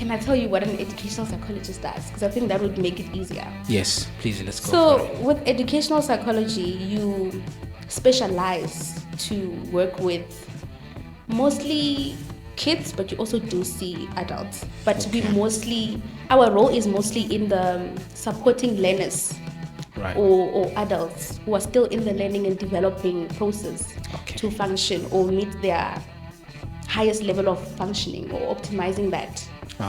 can I tell you what an educational psychologist does? Because I think that would make it easier. Yes, please, let's go So for it. with educational psychology, you specialize to work with mostly kids, but you also do see adults. But our role is mostly in the supporting learners, Right. or adults who are still in the learning and developing process to function or meet their highest level of functioning or optimizing that.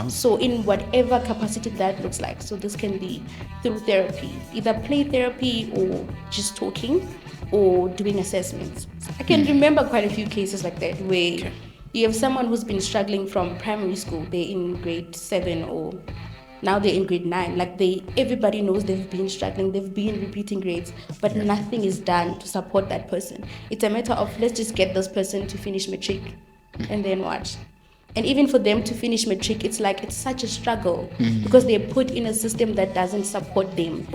So in whatever capacity that looks like. So this can be through therapy, either play therapy or just talking or doing assessments. I can remember quite a few cases like that where you have someone who's been struggling from primary school, they're in grade 7 or now they're in grade 9. Like everybody knows they've been struggling, they've been repeating grades, but nothing is done to support that person. It's a matter of let's just get this person to finish matric and then what? And even for them to finish matric, it's such a struggle because they're put in a system that doesn't support them.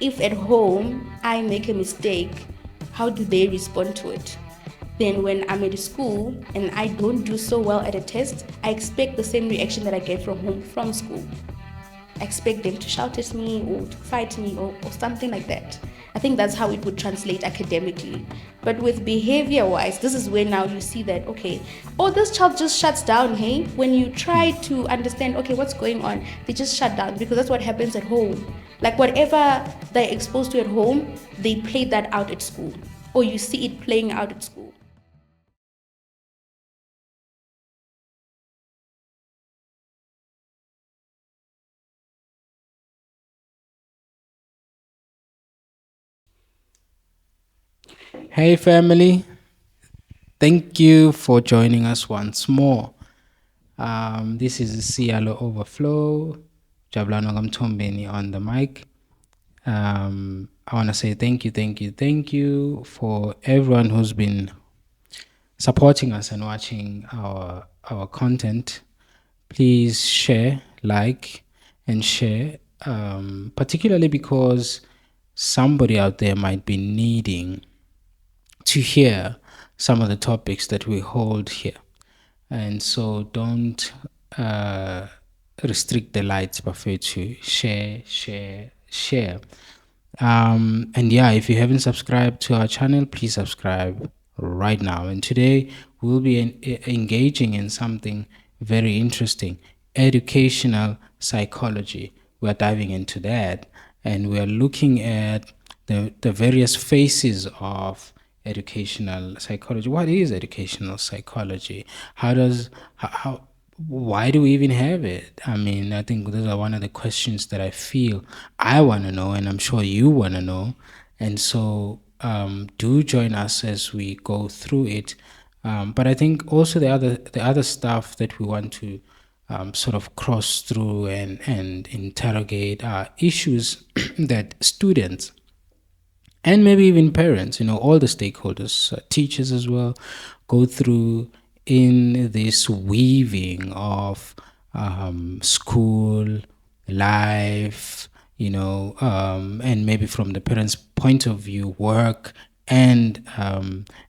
If at home I make a mistake, how do they respond to it? Then when I'm at school and I don't do so well at a test, I expect the same reaction that I get from home from school. I expect them to shout at me or to fight me or something like that. I think that's how it would translate academically. But with behavior-wise, this is where now you see that, okay, this child just shuts down, hey? When you try to understand, okay, what's going on, they just shut down because that's what happens at home. Like whatever they're exposed to at home, they play that out at school. Or you see it playing out at school. Hey, family. Thank you for joining us once more. This is Isiyalo Overflow. Jablano Gamtombeni on the mic. I want to say thank you for everyone who's been supporting us and watching our content. Please share, like, and share, particularly because somebody out there might be needing to hear some of the topics that we hold here. And so don't restrict the lights, but to share. And yeah, if you haven't subscribed to our channel, please subscribe right now. And today we'll be engaging in something very interesting: educational psychology. We're diving into that, and we're looking at the various phases of educational psychology. What is educational psychology? How why do we even have it? I mean, I think those are one of the questions that I feel I want to know, and I'm sure you want to know. And so do join us as we go through it. But I think also the other stuff that we want to sort of cross through and interrogate are issues that students and maybe even parents, all the stakeholders, teachers as well, go through in this weaving of school life, and maybe from the parents' point of view, work and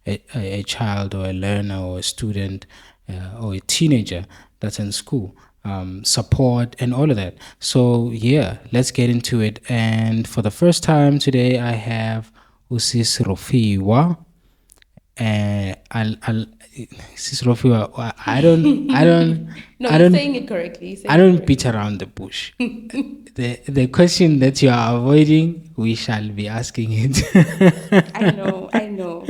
a child or a learner or a student or a teenager that's in school, support and all of that. So yeah, let's get into it. And for the first time today, I have Usis Rofhiwa. I'll Sis Rofhiwa, No, I you're don't saying it correctly. I don't beat around the bush. The question that you are avoiding, we shall be asking it. I know.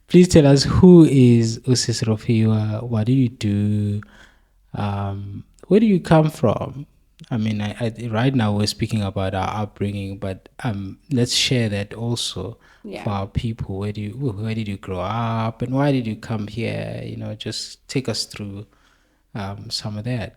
Please tell us, who is Usis Rofhiwa? What do you do? Where do you come from? I mean, right now we're speaking about our upbringing, but let's share that also for our people. Where did you grow up, and why did you come here? Just take us through some of that.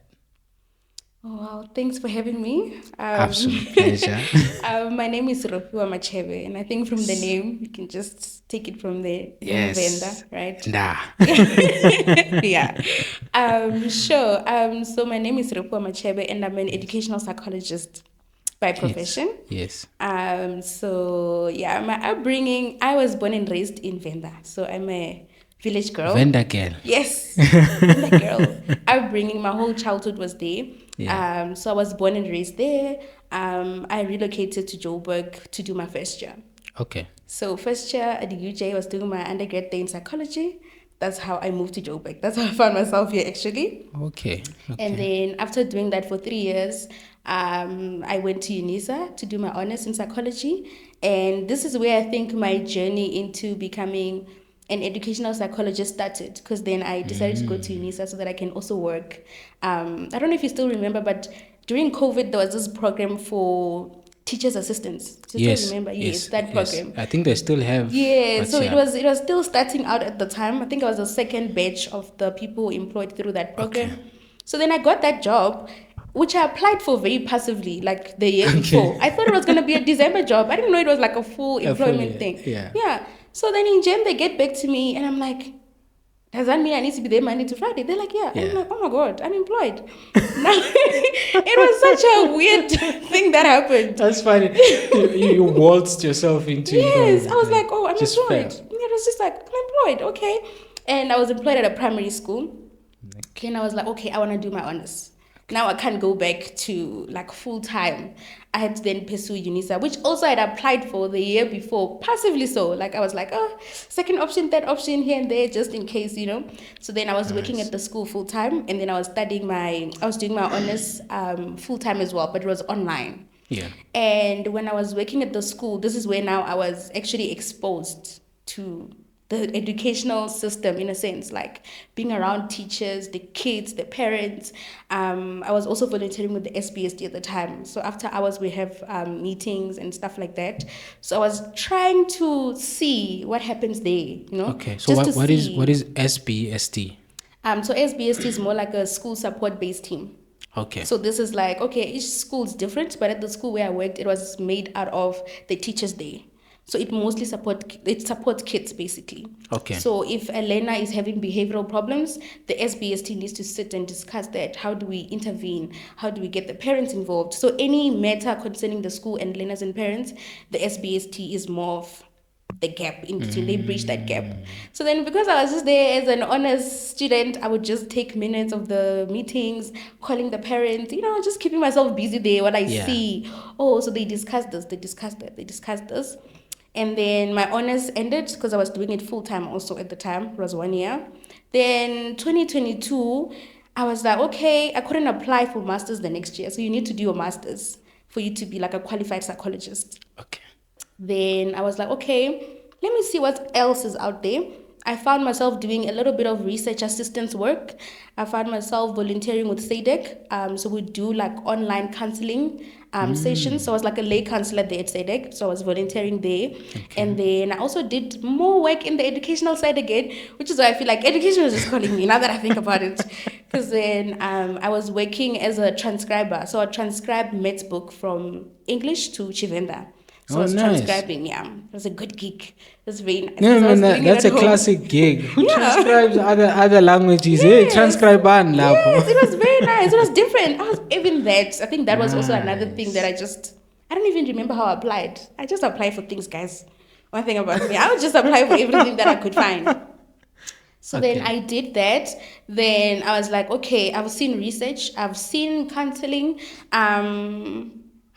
Oh, well, thanks for having me. Absolute pleasure. My name is Rofhiwa Machebe, and I think from the name, you can just take it from there. Yes. Venda, right? Nah. Yeah. Sure. So my name is Rofhiwa Machebe, and I'm an educational psychologist by profession. Yes. So yeah, my upbringing, I was born and raised in Venda. So I'm a village girl. Vendor girl. Yes, vendor girl. Upbringing, my whole childhood was there. Yeah. So I was born and raised there. I relocated to Joburg to do my first year. Okay. So first year at the UJ, I was doing my undergrad there in psychology. That's how I moved to Joburg. That's how I found myself here, actually. Okay. And then after doing that for 3 years, I went to UNISA to do my honors in psychology. And this is where I think my journey into becoming an educational psychologist started, because then I decided to go to UNISA so that I can also work. I don't know if you still remember, but during COVID, there was this program for teachers' assistants. Do you still remember? Yes, that program. I think they still have. Yeah, so it was still starting out at the time. I think I was the second batch of the people employed through that program. Okay. So then I got that job, which I applied for very passively, like the year before. I thought it was going to be a December job. I didn't know it was like a full employment thing. Yeah. So then in Jan, they get back to me and I'm like, does that mean I need to be there Monday to Friday? They're like, yeah. I'm like, oh my God, I'm employed. Now, it was such a weird thing that happened. That's funny. You waltzed yourself into Yes, I was like, oh, I'm employed. It was just like, I'm employed, okay. And I was employed at a primary school. Okay. And I was like, okay, I want to do my honors. Now I can't go back to like full time. I had to then pursue UNISA, which also I had applied for the year before, passively so. Like I was like, oh, second option, third option here and there, just in case, So then I was working at the school full time, and then I was doing my honors full time as well, but it was online. Yeah. And when I was working at the school, this is where now I was actually exposed to the educational system, in a sense, like being around teachers, the kids, the parents. I was also volunteering with the SBSD at the time. So after hours, we have meetings and stuff like that. So I was trying to see what happens there, Okay, so what is SBSD? So SBSD is more like a school support-based team. Okay. So this is like, okay, each school is different, but at the school where I worked, it was made out of the Teachers' Day. So it mostly supports kids, basically. Okay. So if a learner is having behavioral problems, the SBST needs to sit and discuss that. How do we intervene? How do we get the parents involved? So any matter concerning the school and learners and parents, the SBST is more of the gap in between. They bridge that gap. So then, because I was just there as an honest student, I would just take minutes of the meetings, calling the parents, just keeping myself busy there. What I see, so they discussed this, they discussed that, they discussed this. And then my honors ended because I was doing it full time also at the time. It was 1 year. Then 2022, I was like, okay, I couldn't apply for masters the next year. So you need to do your masters for you to be like a qualified psychologist. Okay. Then I was like, okay, let me see what else is out there. I found myself doing a little bit of research assistance work. I found myself volunteering with SADC. So we do like online counseling sessions. So I was like a lay counselor there at SADC. So I was volunteering there. Okay. And then I also did more work in the educational side again, which is why I feel like education was just calling me now that I think about it. Because then I was working as a transcriber. So I transcribed Met's book from English to Chivenda. So I was transcribing, It was a good gig. It was very nice. No, that's a classic gig. Who transcribes other languages? Yes. Transcribe on. Yes, it was very nice. It was different. I think that was also another thing that I don't even remember how I applied. I just applied for things, guys. One thing about me, I would just apply for everything that I could find. So then I did that. Then I was like, okay, I've seen research. I've seen counseling.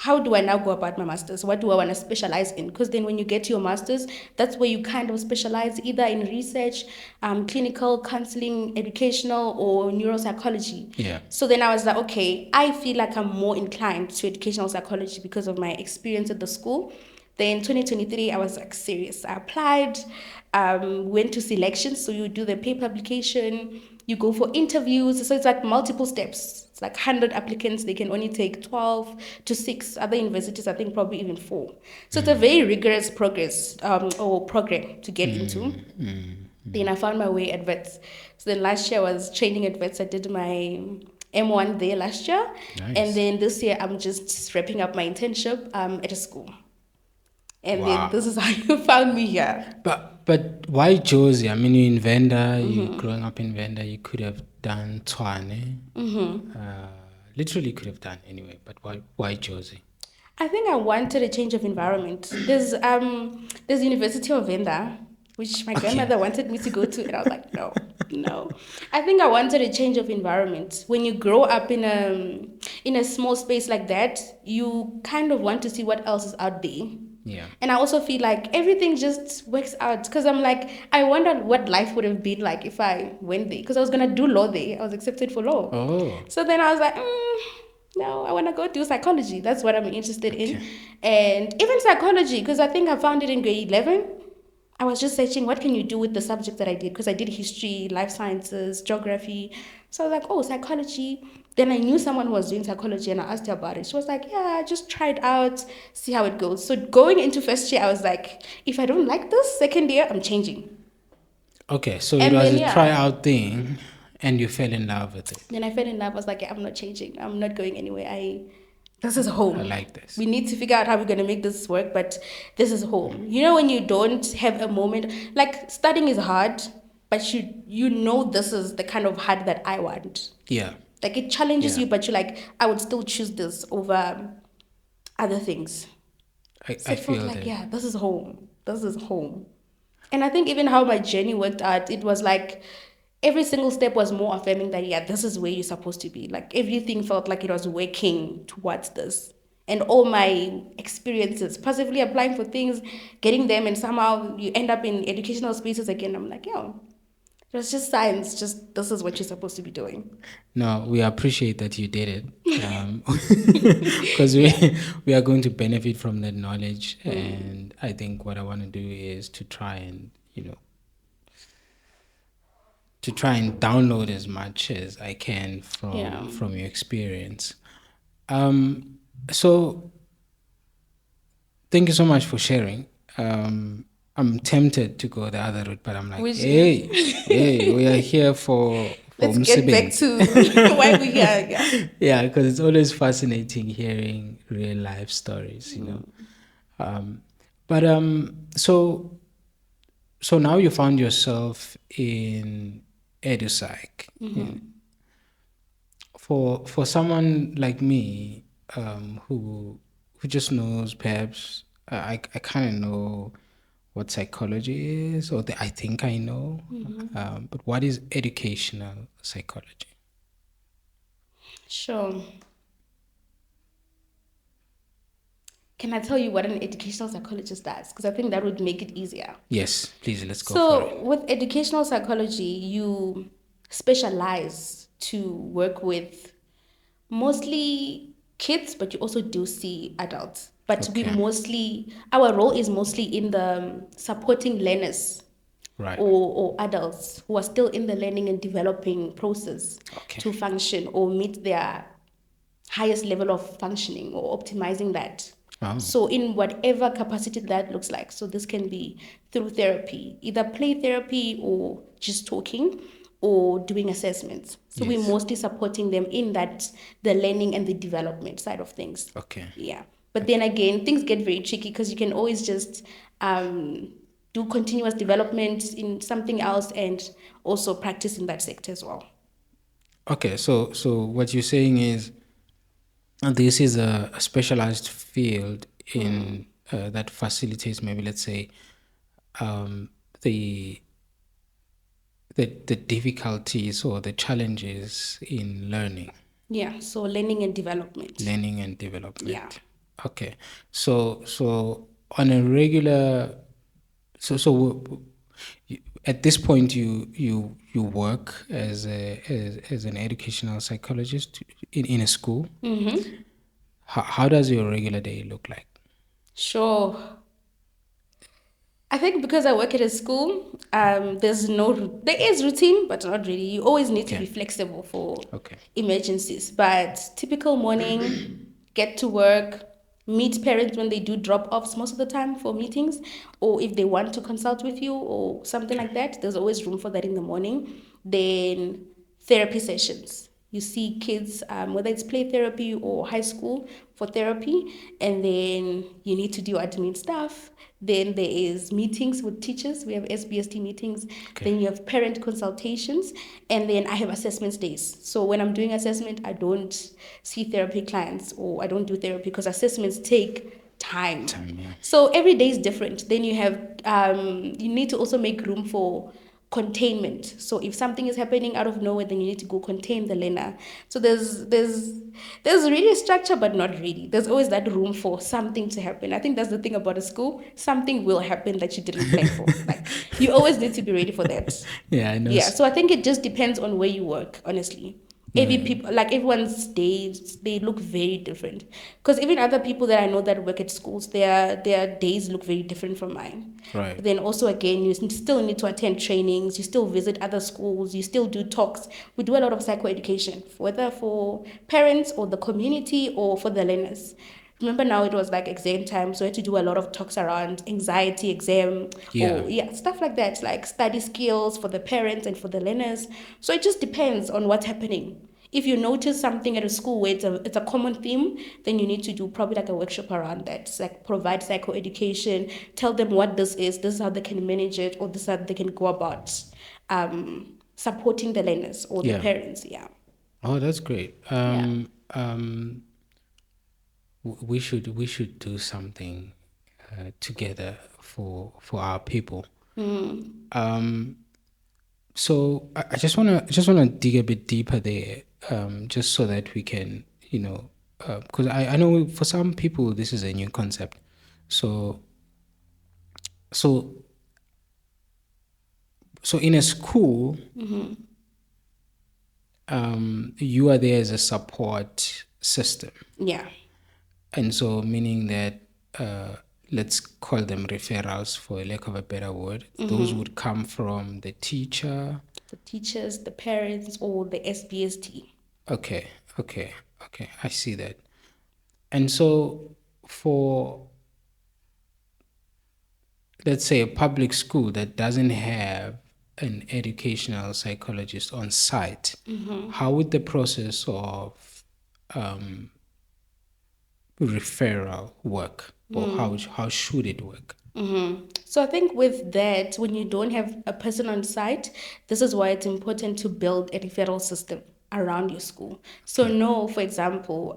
How do I now go about my master's? What do I want to specialize in? Because then when you get to your master's, that's where you kind of specialize either in research, clinical, counseling, educational, or neuropsychology. Yeah. So then I was like, okay, I feel like I'm more inclined to educational psychology because of my experience at the school. Then 2023, I was like serious. I applied, went to selections. So you do the paper publication, you go for interviews. So it's like multiple steps. It's like 100 applicants. They can only take 12 to 6. Other universities, I think probably even 4. So it's a very rigorous program to get into. Then I found my way at Vets. So then last year I was training at Vets. I did my M1 there last year. Nice. And then this year I'm just wrapping up my internship at a school. And then this is how you found me here. But why Josie? I mean, you're in Venda, you're growing up in Venda, you could have done Tshwane. Literally could have done anyway, but why Josie? I think I wanted a change of environment. There's University of Venda, which my Okay. grandmother wanted me to go to, and I was like, no, no. I think I wanted a change of environment. When you grow up in a small space like that, you kind of want to see what else is out there. Yeah. And I also feel like everything just works out, because I'm like, I wonder what life would have been like if I went there, because I was gonna do law there. I was accepted for law. Oh. So then I was like, no, I want to go do psychology. That's what I'm interested in. Okay. And even psychology, because I think I found it in grade 11. I was just searching what can you do with the subject that I did, because I did history, life sciences, geography. So I was like, oh, psychology. Then I knew someone who was doing psychology, and I asked her about it. She was like, yeah, just try it out, see how it goes. So going into first year, I was like, if I don't like this, second year, I'm changing. Okay, so it And was then, a yeah. tryout thing, and you fell in love with it. Then I fell in love. I was like, yeah, I'm not changing. I'm not going anywhere. This is home. I like this. We need to figure out how we're going to make this work, but this is home. You know, when you don't have a moment, like studying is hard, but you know this is the kind of hard that I want. Yeah. Like it challenges Yeah. you, but you're like, I would still choose this over other things. I So it felt feel like, that. yeah, this is home. This is home. And I think even how my journey worked out, it was like every single step was more affirming that, yeah, this is where you're supposed to be. Like everything felt like it was working towards this. And all my experiences, passively applying for things, getting them, and somehow you end up in educational spaces again. I'm like, yo, it was just science. Just this is what you're supposed to be doing. No, we appreciate that you did it, because we are going to benefit from that knowledge, and I think what I want to do is to try and download as much as I can from your experience. So thank you so much for sharing. I'm tempted to go the other route, but I'm like, hey, we are here for Let's get back to why we are. Yeah. Yeah, because it's always fascinating hearing real life stories, you know. But so now you found yourself in edupsych. Yeah. For someone like me, who just knows, perhaps I kind of know what psychology is, or I think I know. But what is educational psychology? Sure. Can I tell you what an educational psychologist does? Because I think that would make it easier. Yes, please, let's go for So, it. with educational psychology, you specialize to work with mostly kids, but you also do see adults. But our role is mostly in the supporting learners, Right. or adults who are still in the learning and developing process to function or meet their highest level of functioning, or optimizing that. So in whatever capacity that looks like. So this can be through therapy, either play therapy or just talking or doing assessments. So we're mostly supporting them in that, the learning and the development side of things. Okay. Yeah. But then again, things get very tricky, because you can always just do continuous development in something else and also practice in that sector as well. Okay, so what you're saying is this is a specialized field in that facilitates, maybe let's say, the difficulties or the challenges in learning. Yeah, so learning and development. Yeah. Okay. So on a regular, at this point you work as an educational psychologist in a school. How does your regular day look like? Sure. I think because I work at a school, there is routine, but not really. You always need to be flexible for emergencies. But typical morning, get to work, meet parents when they do drop-offs most of the time for meetings, or if they want to consult with you or something like that, there's always room for that in the morning. Then therapy sessions. You see kids, whether it's play therapy or high school for therapy, and then you need to do admin stuff. Then there is meetings with teachers. We have SBST meetings. Then you have parent consultations, and then I have assessment days. So when I'm doing assessment, I don't see therapy clients, or I don't do therapy, because assessments take time. Yeah. So every day is different. Then you have you need to also make room for containment. So if something is happening out of nowhere, then you need to go contain the learner. So there's really structure, but not really. There's always that room for something to happen. I think that's the thing about a school. Something will happen that you didn't plan for. Like, you always need to be ready for that. Yeah, I know. Yeah, so I think it just depends on where you work, honestly. Everyone's days, they look very different. Because even other people that I know that work at schools, their days look very different from mine. Right. But then also, again, you still need to attend trainings, you still visit other schools, you still do talks. We do a lot of psychoeducation, whether for parents or the community or for the learners. Remember, now it was like exam time, so I had to do a lot of talks around anxiety exam, or stuff like that, like study skills for the parents and for the learners. So it just depends on what's happening. If you notice something at a school where it's a common theme, then you need to do probably like a workshop around that. It's like provide psychoeducation, tell them what this is how they can manage it, or this is how they can go about supporting the learners or the parents. Yeah. Oh, that's great. We should do something together for our people. So I just wanna dig a bit deeper there, just so that we can, because I know for some people this is a new concept. So so so in a school, you are there as a support system. Yeah. And so, meaning that, let's call them referrals for lack of a better word, those would come from the teacher. The teachers, the parents, or the SBST. Okay, I see that. And so, for, let's say, a public school that doesn't have an educational psychologist on site, how would the process of referral work, or how should it work? So I think with that, when you don't have a person on site, this is why it's important to build a referral system around your school. So know, for example,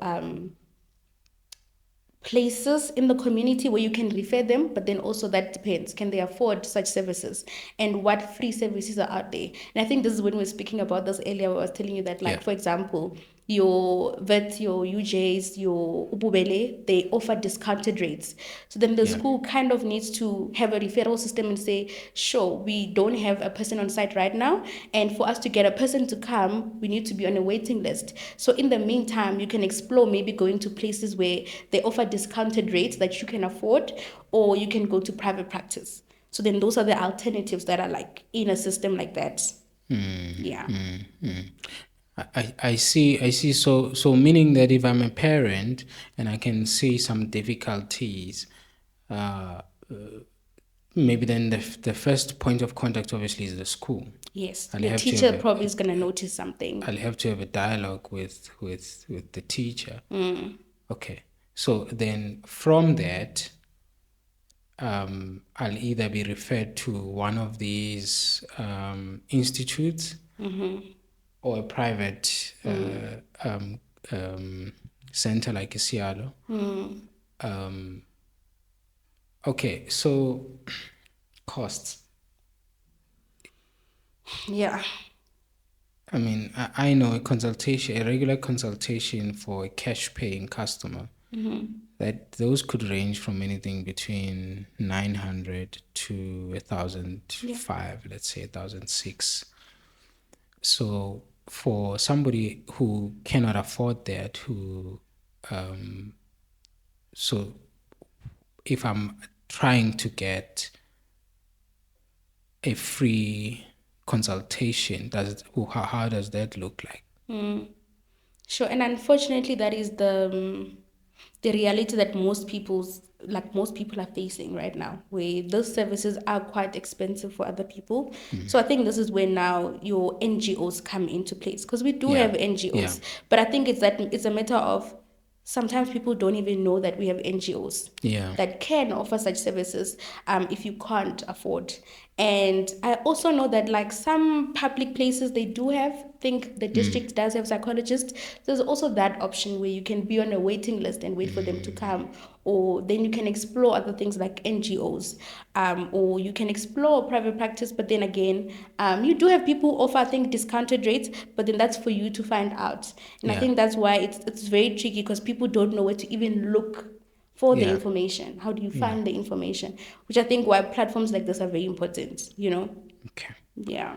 places in the community where you can refer them, but then also that depends, can they afford such services, and what free services are out there. And I think this is when we were speaking about this earlier, where I was telling you that, like, for example, your vets, your UJs, your ububele, they offer discounted rates. So then the school kind of needs to have a referral system and say, sure, we don't have a person on site right now, and for us to get a person to come, we need to be on a waiting list. So in the meantime, you can explore maybe going to places where they offer discounted rates that you can afford, or you can go to private practice. So then those are the alternatives that are like in a system like that. I see. So meaning that if I'm a parent and I can see some difficulties, maybe then the first point of contact obviously is the school. Yes, your teacher probably is going to notice something. I'll have to have a dialogue with the teacher. Okay, so then from that, I'll either be referred to one of these institutes, or a private center like Isiyalo. Okay, so costs. Yeah. I mean, I know a regular consultation for a cash paying customer, that those could range from anything between 900 to 1,005, let's say 1,006. So for somebody who cannot afford that, so if I'm trying to get a free consultation, how does that look like? Sure, and unfortunately, that is the reality that most people are facing right now, where those services are quite expensive for other people. So I think this is where now your NGOs come into place, because we do have NGOs, but I think it's a matter of sometimes people don't even know that we have NGOs that can offer such services if you can't afford. And I also know that like some public places they do have, think the district does have psychologists. There's also that option where you can be on a waiting list and wait for them to come, or then you can explore other things like NGOs, or you can explore private practice. But then again, you do have people who offer, I think, discounted rates, but then that's for you to find out. And I Yeah. think that's why it's very tricky, because people don't know where to even look for the Yeah. information. How do you Yeah. find the information? Which I think why platforms like this are very important, you know? Okay. Yeah.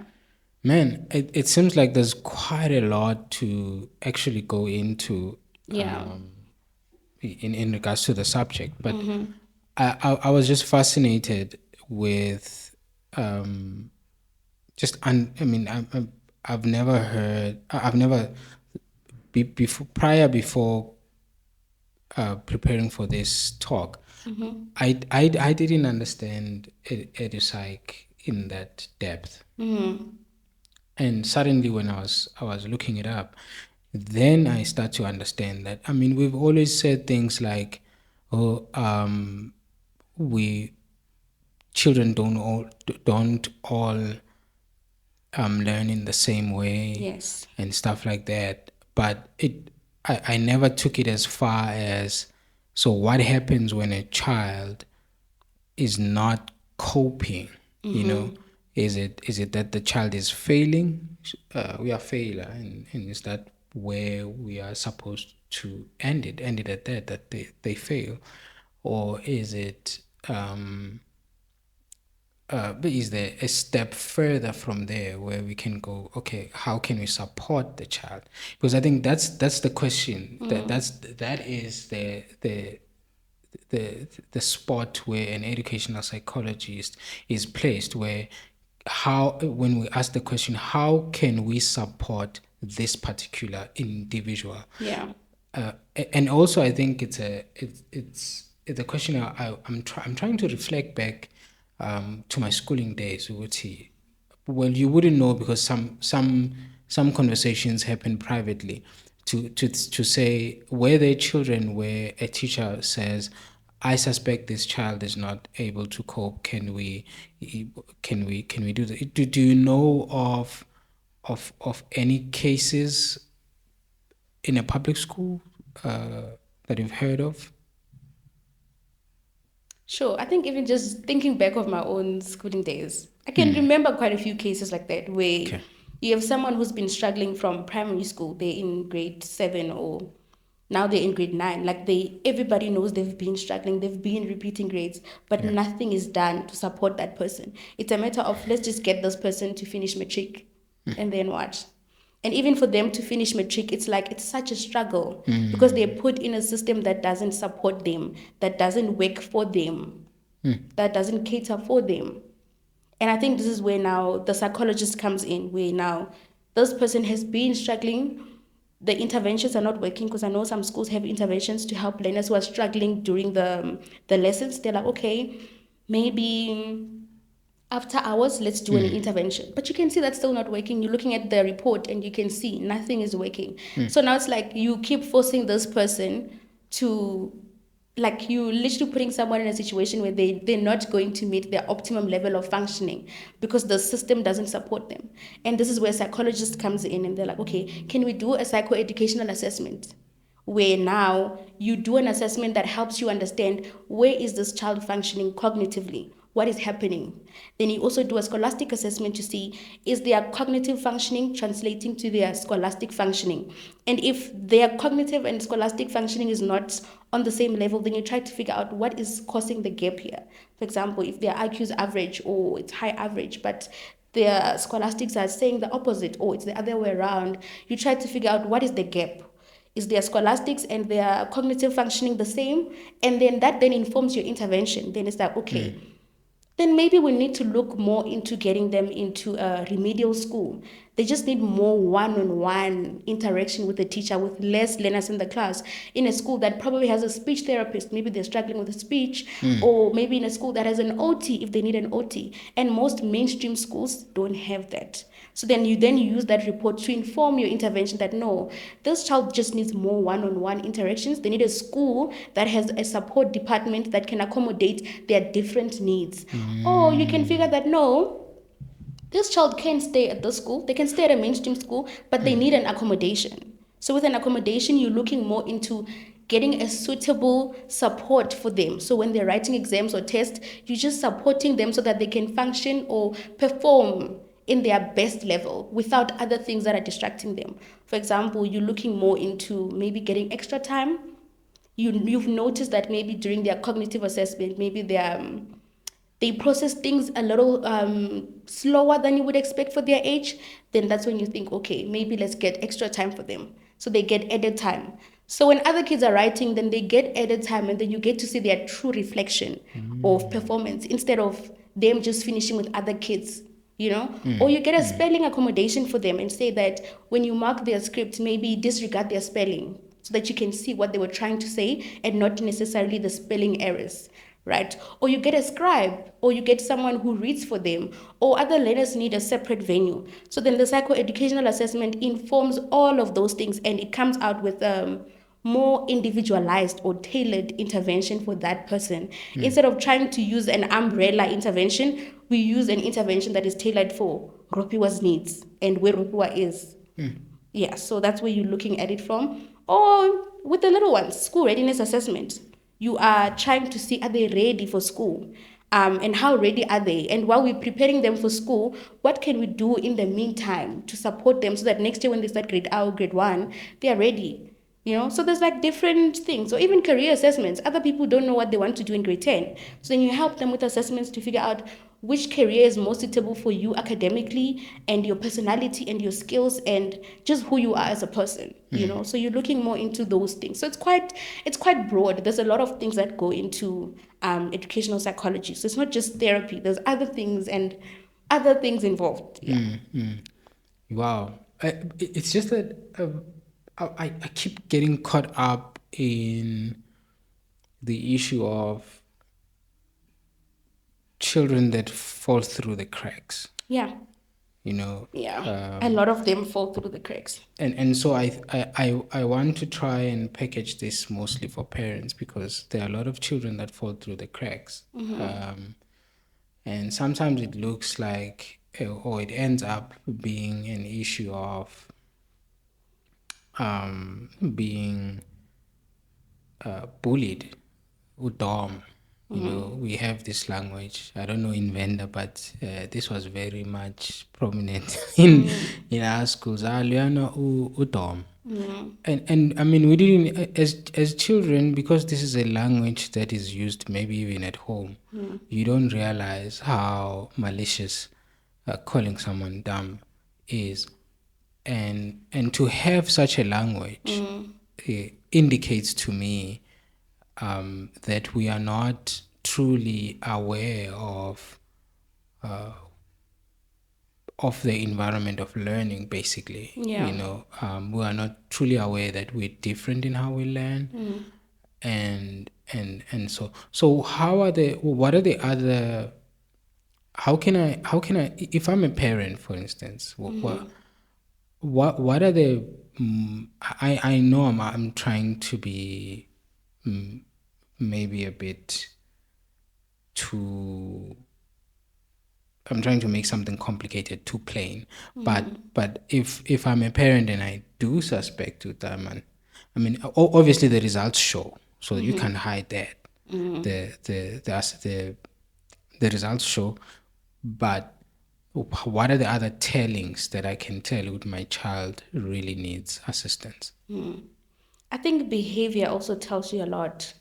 Man, it seems like there's quite a lot to actually go into Yeah. in regards to the subject, but I was just fascinated with just I mean I've never heard I've never before preparing for this talk, I didn't understand psych in that depth. And suddenly when I was looking it up, then I start to understand that, I mean, we've always said things like, oh, we children don't all learn in the same way Yes. and stuff like that. But I never took it as far as, so what happens when a child is not coping? You know, is it that the child is failing? We are failure, and is that where we are supposed to end it at that they fail, or is it but is there a step further from there where we can go, okay, how can we support the child? Because I think that's the question. That is the spot where an educational psychologist is placed, where how when we ask the question, how can we support this particular individual? Yeah. And also I think it's a question I'm trying to reflect back to my schooling days. Well, you wouldn't know, because some conversations happen privately, to say, were there children where a teacher says, I suspect this child is not able to cope, can we do that? Do you know of any cases in a public school that you've heard of? Sure. I think even just thinking back of my own schooling days, I can remember quite a few cases like that where Okay. you have someone who's been struggling from primary school, they're in grade 7, or now they're in grade 9. Like everybody knows they've been struggling, they've been repeating grades, but Yeah. nothing is done to support that person. It's a matter of, let's just get this person to finish matric and then what? And even for them to finish matric, it's like it's such a struggle, because they're put in a system that doesn't support them, that doesn't work for them, that doesn't cater for them. And I think this is where now the psychologist comes in, where now this person has been struggling. The interventions are not working, because I know some schools have interventions to help learners who are struggling during the lessons. They're like, okay, maybe after hours, let's do an intervention. But you can see that's still not working. You're looking at the report and you can see nothing is working. So now it's like you keep forcing this person to, like, you literally putting someone in a situation where they're not going to meet their optimum level of functioning, because the system doesn't support them. And this is where psychologists comes in, and they're like, okay, can we do a psychoeducational assessment, where now you do an assessment that helps you understand, where is this child functioning cognitively, what is happening. Then you also do a scholastic assessment to see, is their cognitive functioning translating to their scholastic functioning. And if their cognitive and scholastic functioning is not on the same level, then you try to figure out what is causing the gap here. For example, if their IQ is average, or it's high average, but their scholastics are saying the opposite, or it's the other way around, you try to figure out what is the gap. Is their scholastics and their cognitive functioning the same? And then that then informs your intervention. Then it's like, okay, then maybe we need to look more into getting them into a remedial school They just need more one-on-one interaction with the teacher, with less learners in the class. In a school that probably has a speech therapist, maybe they're struggling with speech, or maybe in a school that has an OT if they need an OT. And most mainstream schools don't have that. So then you use that report to inform your intervention that no, this child just needs more one-on-one interactions. They need a school that has a support department that can accommodate their different needs. Or you can figure that no, this child can stay at the school, they can stay at a mainstream school, but they need an accommodation. So with an accommodation, you're looking more into getting a suitable support for them. So when they're writing exams or tests, you're just supporting them so that they can function or perform in their best level without other things that are distracting them. For example, you're looking more into maybe getting extra time. You've noticed that maybe during their cognitive assessment, maybe they process things a little slower than you would expect for their age, then that's when you think, okay, maybe let's get extra time for them. So they get added time. So when other kids are writing, then they get added time, and then you get to see their true reflection of performance instead of them just finishing with other kids. Or you get a spelling accommodation for them and say that when you mark their script, maybe disregard their spelling so that you can see what they were trying to say and not necessarily the spelling errors, right? Or you get a scribe, or you get someone who reads for them, or other learners need a separate venue. So then the psychoeducational assessment informs all of those things, and it comes out with more individualized or tailored intervention for that person. Instead of trying to use an umbrella intervention, we use an intervention that is tailored for Rofhiwa's needs and where Rofhiwa is. Yeah, so that's where you're looking at it from. Or with the little ones, school readiness assessment. You are trying to see, are they ready for school? And how ready are they? And while we're preparing them for school, what can we do in the meantime to support them so that next year when they start grade 1, they are ready? So there's like different things. Or even career assessments. Other people don't know what they want to do in grade 10. So then you help them with assessments to figure out which career is most suitable for you academically and your personality and your skills and just who you are as a person. So you're looking more into those things. So it's quite broad. There's a lot of things that go into educational psychology. So it's not just therapy. There's other things and other things involved. Wow. It's just that I keep getting caught up in the issue of children that fall through the cracks. Yeah. A lot of them fall through the cracks. And so I want to try and package this mostly for parents, because there are a lot of children that fall through the cracks. And sometimes it looks like, or it ends up being an issue of being bullied, udom. We have this language. I don't know in Venda, but this was very much prominent in our schools. Aliana udom. And I mean, we didn't, as children, because this is a language that is used maybe even at home, you don't realize how malicious calling someone dumb is. And to have such a language indicates to me that we are not truly aware of the environment of learning, basically. We are not truly aware that we're different in how we learn. And so what are the other, how can I if I'm a parent, for instance, what are the I know I'm trying to be maybe a bit too, I'm trying to make something complicated too plain, but if I'm a parent and I do suspect Utaman, I mean, obviously the results show, so you can't hide that. The results show, but what are the other tellings that I can tell with my child really needs assistance? I think behavior also tells you a lot.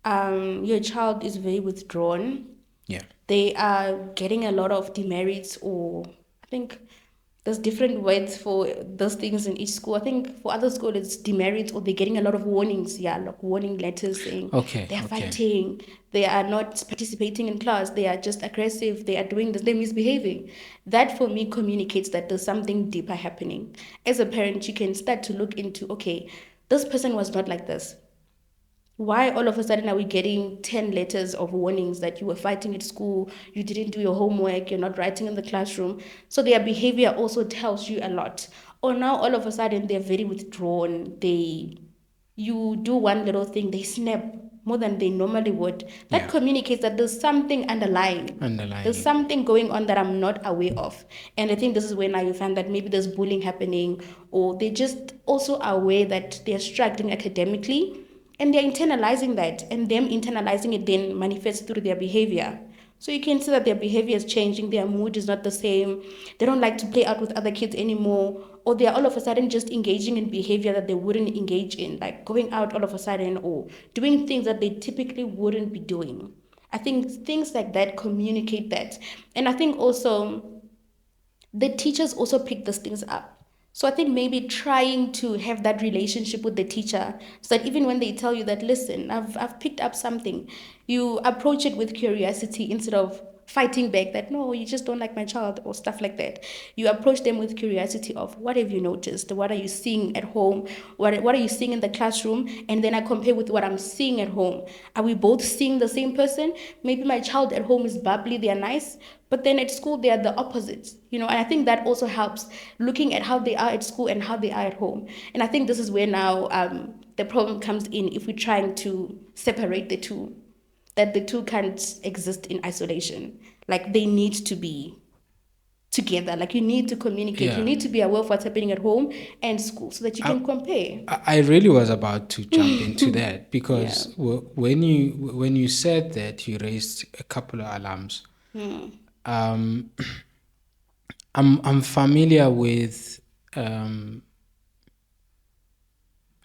Your child is very withdrawn. Yeah. They are getting a lot of demerits, or I think there's different words for those things in each school. I think for other schools it's demerits, or they're getting a lot of warnings. Yeah, like warning letters saying Okay, they're okay. fighting, they are not participating in class, they are just aggressive, they are doing this, they're misbehaving. That for me communicates that there's something deeper happening. As a parent, you can start to look into, okay, this person was not like this. Why all of a sudden are we getting 10 letters of warnings that you were fighting at school, you didn't do your homework, you're not writing in the classroom? So their behavior also tells you a lot. Or now all of a sudden they're very withdrawn. You do one little thing, they snap more than they normally would. That communicates that there's something underlying. There's something going on that I'm not aware of. And I think this is where now you find that maybe there's bullying happening, or they're just also aware that they're struggling academically, and they're internalizing that, and them internalizing it then manifests through their behavior. So you can see that their behavior is changing, their mood is not the same, they don't like to play out with other kids anymore, or they're all of a sudden just engaging in behavior that they wouldn't engage in, like going out all of a sudden or doing things that they typically wouldn't be doing. I think things like that communicate that. And I think also the teachers also pick these things up. So I think maybe trying to have that relationship with the teacher, so that even when they tell you that, listen, I've picked up something, you approach it with curiosity instead of fighting back that, no, you just don't like my child, or stuff like that. You approach them with curiosity of, what have you noticed? What are you seeing at home? What are you seeing in the classroom? And then I compare with what I'm seeing at home. Are we both seeing the same person? Maybe my child at home is bubbly, they're nice, but then at school they are the opposites, and I think that also helps, looking at how they are at school and how they are at home. And I think this is where now the problem comes in, if we're trying to separate the two, that the two can't exist in isolation. Like, they need to be together. Like, you need to communicate, you need to be aware of what's happening at home and school, so that you can compare. I really was about to jump into that, because Yeah. when you said that, you raised a couple of alarms. I'm familiar with. I'm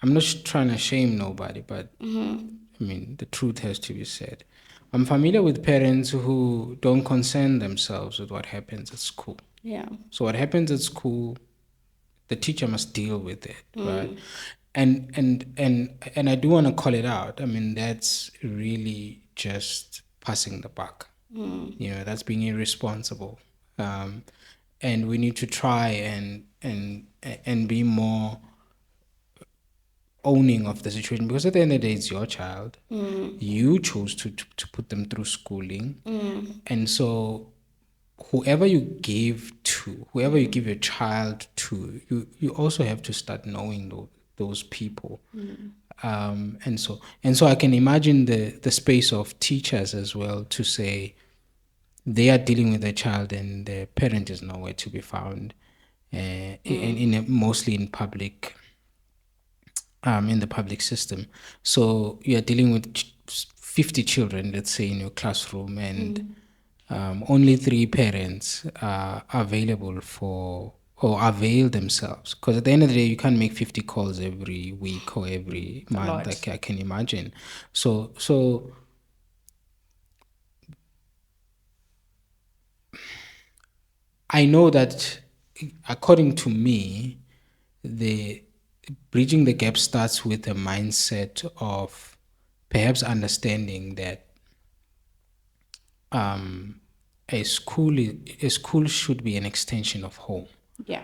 not trying to shame nobody, but I mean, the truth has to be said. I'm familiar with parents who don't concern themselves with what happens at school. Yeah. So what happens at school, the teacher must deal with it, right? And I do want to call it out. I mean, that's really just passing the buck. That's being irresponsible. And we need to try and be more owning of the situation, because at the end of the day, it's your child. You chose to put them through schooling, and so whoever you give your child to, you also have to start knowing those people. And so I can imagine the space of teachers as well, to say they are dealing with a child and the parent is nowhere to be found, mostly in public, in the public system. So you're dealing with 50 children, let's say, in your classroom, and only 3 parents are available for, or avail themselves. Because at the end of the day, you can't make 50 calls every week or every month. I can imagine. So I know that, according to me, the bridging the gap starts with a mindset of perhaps understanding that a school should be an extension of home. Yeah.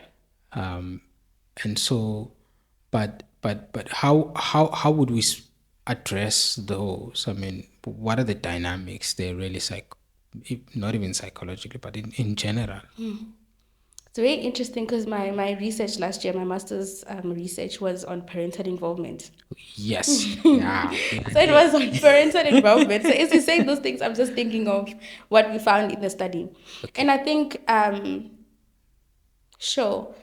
And so, but how would we address those? I mean, what are the dynamics? They're really not even psychologically, but in general. It's very interesting, because my research last year, my master's research, was on parental involvement. Yes. Yeah. So it was on parental involvement. So as you say those things, I'm just thinking of what we found in the study. Okay. And I think, sure,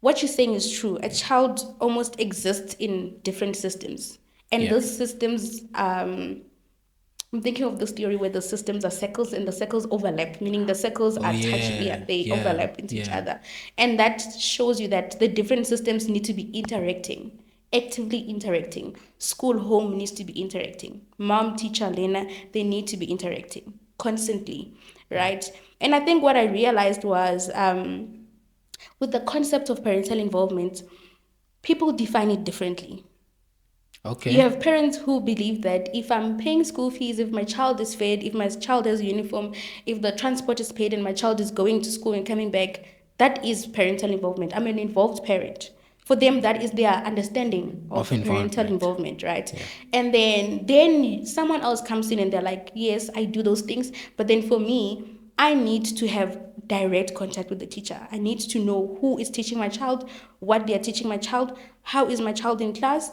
what you're saying is true. A child almost exists in different systems. And those systems, I'm thinking of this theory where the systems are circles and the circles overlap, meaning the circles are they overlap into each other. And that shows you that the different systems need to be interacting, actively interacting. School, home needs to be interacting. Mom, teacher, Lena, they need to be interacting constantly, right? And I think what I realized was, With the concept of parental involvement, people define it differently. Okay. You have parents who believe that if I'm paying school fees, if my child is fed, if my child has a uniform, if the transport is paid and my child is going to school and coming back, that is parental involvement. I'm an involved parent. For them, that is their understanding of parental involvement, right? Yeah. And then someone else comes in and they're like, yes, I do those things. But then for me, I need to have direct contact with the teacher. I need to know who is teaching my child, what they are teaching my child, how is my child in class,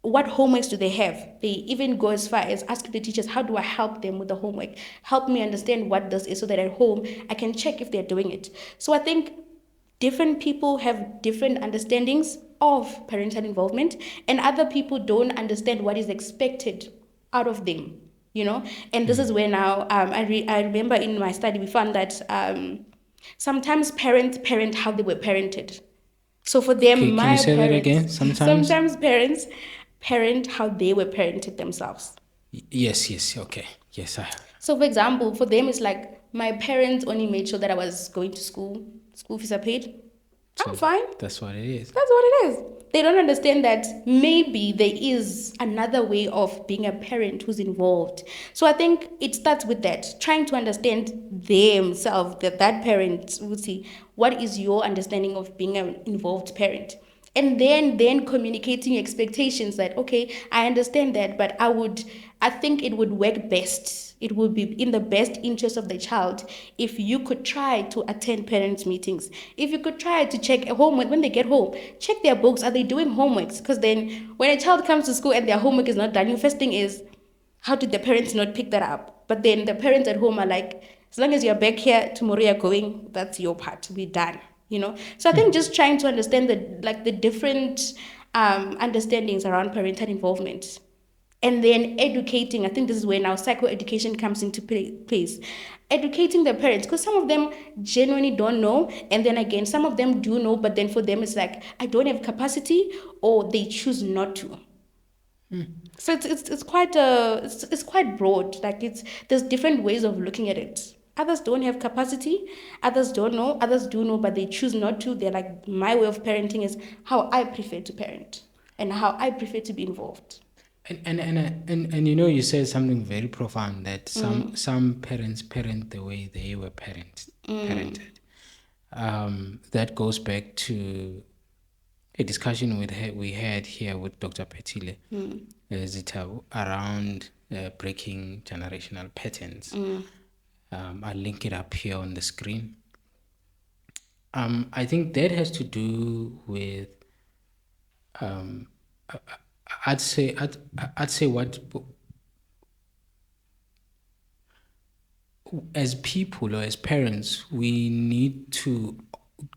what homeworks do they have. They even go as far as asking the teachers, how do I help them with the homework? Help me understand what this is so that at home I can check if they're doing it. So I think different people have different understandings of parental involvement, and other people don't understand what is expected out of them, you know. And this is where now I remember in my study we found that sometimes parents parent how they were parented. So for them, Okay, can you say that again? sometimes parents parent how they were parented themselves. Yes, okay. Yes, So for example, for them it's like my parents only made sure that I was going to school fees are paid. I'm fine. That's what it is. That's what it is. They don't understand that maybe there is another way of being a parent who's involved. So I think it starts with that, trying to understand themselves, that parent would see what is your understanding of being an involved parent. And then communicating your expectations that, okay, I understand that, but I think it would work best. It would be in the best interest of the child if you could try to attend parents' meetings. If you could try to check homework when they get home, check their books. Are they doing homeworks? Because then when a child comes to school and their homework is not done, your first thing is, how did the parents not pick that up? But then the parents at home are like, as long as you're back here, tomorrow you're going, that's your part. We're done. You know. So I think just trying to understand the different understandings around parental involvement, and then educating. I think this is where now psychoeducation comes into place. Educating the parents, because some of them genuinely don't know, and then again some of them do know, but then for them it's like, I don't have capacity, or they choose not to. So it's quite broad. Like there's different ways of looking at it. Others don't have capacity, others don't know, others do know, but they choose not to. They're like, my way of parenting is how I prefer to parent and how I prefer to be involved. And you know, you said something very profound, that some parents parent the way they were parented. That goes back to a discussion we had here with Dr. Petile Zita around breaking generational patterns. I'll link it up here on the screen. I think that has to do with I'd say what, as people or as parents, we need to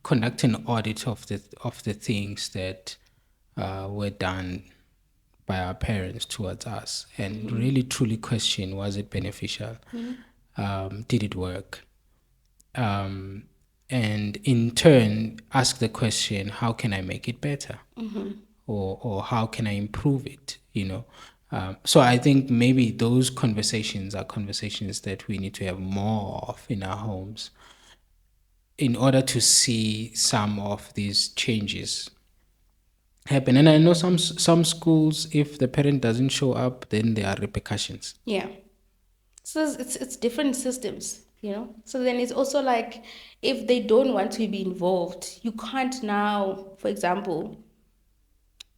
conduct an audit of the things that were done by our parents towards us, and really truly question, was it beneficial? Did it work? And in turn ask the question, how can I make it better? Or how can I improve it, you know? So I think maybe those conversations are conversations that we need to have more of in our homes in order to see some of these changes happen. And I know some schools, if the parent doesn't show up, then there are repercussions. Yeah. So it's different systems, you know. So then it's also like, if they don't want to be involved, you can't now, for example,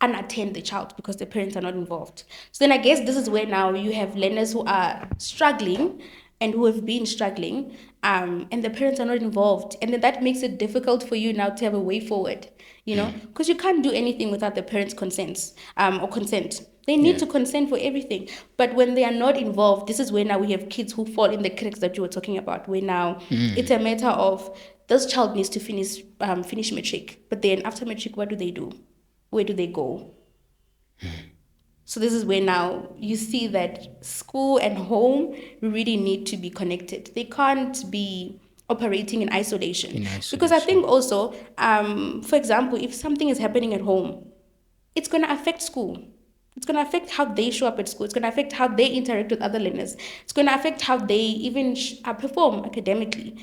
unattend the child because the parents are not involved. So then I guess this is where now you have learners who are struggling and who have been struggling, and the parents are not involved. And then that makes it difficult for you now to have a way forward, you know, because you can't do anything without the parents' consent, or consent. They need to consent for everything. But when they are not involved, this is where now we have kids who fall in the cracks that you were talking about, where now it's a matter of, this child needs to finish matric. But then after matric, what do? Where do they go? So this is where now you see that school and home really need to be connected. They can't be operating in isolation. Because I think also, for example, if something is happening at home, it's going to affect school. It's going to affect how they show up at school. It's going to affect how they interact with other learners. It's going to affect how they even perform academically.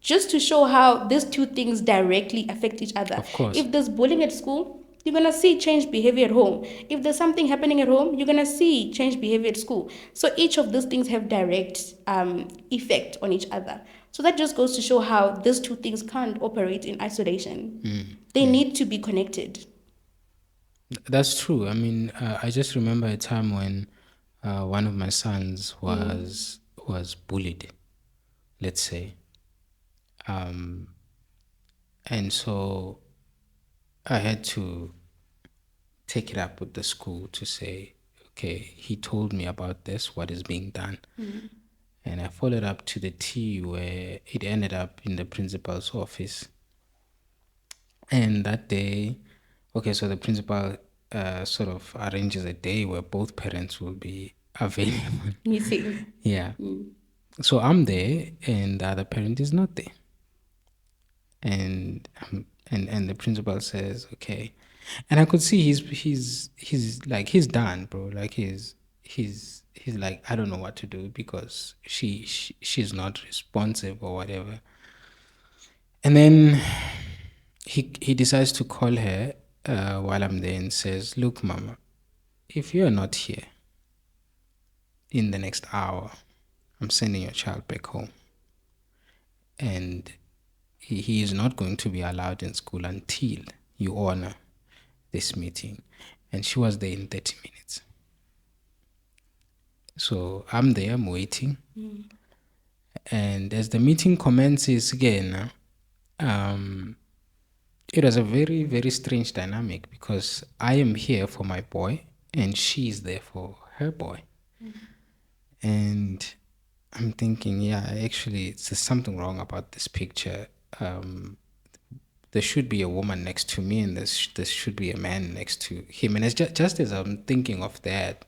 just to show how these two things directly affect each other. Of course. If there's bullying at school, you're going to see changed behavior at home. If there's something happening at home, you're going to see changed behavior at school. So each of these things have direct effect on each other. So that just goes to show how these two things can't operate in isolation. They need to be connected. That's true. I mean, I just remember a time when one of my sons was bullied, let's say, and so I had to take it up with the school to say, okay, he told me about this, what is being done. And I followed up to the T where it ended up in the principal's office. And that day, okay, so the principal sort of arranges a day where both parents will be available. Meeting. Yeah. So I'm there and the other parent is not there. And the principal says, okay. And I could see he's like, he's done, bro. Like he's like, I don't know what to do because she's not responsive or whatever. And then he decides to call her while I'm there and says, look, mama, if you're not here in the next hour, I'm sending your child back home. And he is not going to be allowed in school until you honor this meeting. And she was there in 30 minutes. So I'm there, I'm waiting. And as the meeting commences again, it was a very, very strange dynamic because I am here for my boy and she's there for her boy. And I'm thinking, yeah, actually, there's something wrong about this picture. There should be a woman next to me and there should be a man next to him. And it's just as I'm thinking of that,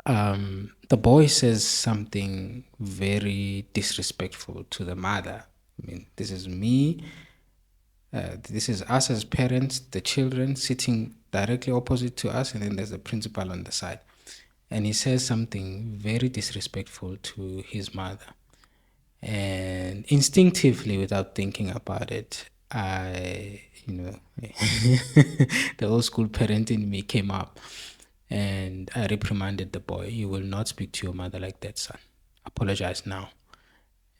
the boy says something very disrespectful to the mother. I mean, this is me. This is us as parents, the children sitting directly opposite to us, and then there's the principal on the side. And he says something very disrespectful to his mother. And instinctively, without thinking about it, the old school parent in me came up and I reprimanded the boy. You will not speak to your mother like that, son. Apologize now.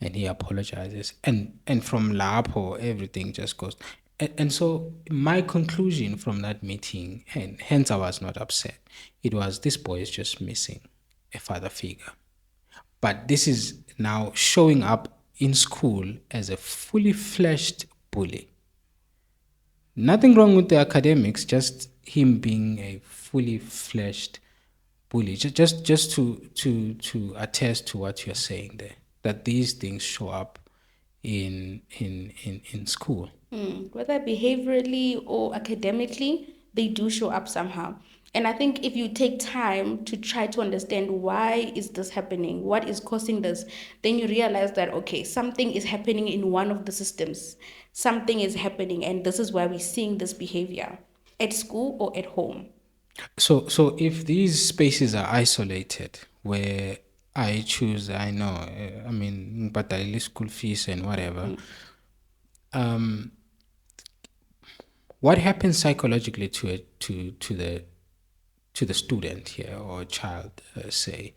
And he apologizes. And from Lapo, everything just goes. And so my conclusion from that meeting, and hence I was not upset, it was this boy is just missing a father figure. But this is now showing up in school as a fully fleshed bully. Nothing wrong with the academics, just him being a fully fleshed bully. Just to attest to what you're saying there, that these things show up in school. Whether behaviorally or academically, they do show up somehow. And I think if you take time to try to understand why is this happening, what is causing this, then you realize that, okay, something is happening in one of the systems. Something is happening, and this is why we're seeing this behavior at school or at home. So if these spaces are isolated, where I choose, I know, but I leave school fees and whatever, what happens psychologically to the student here or child, say?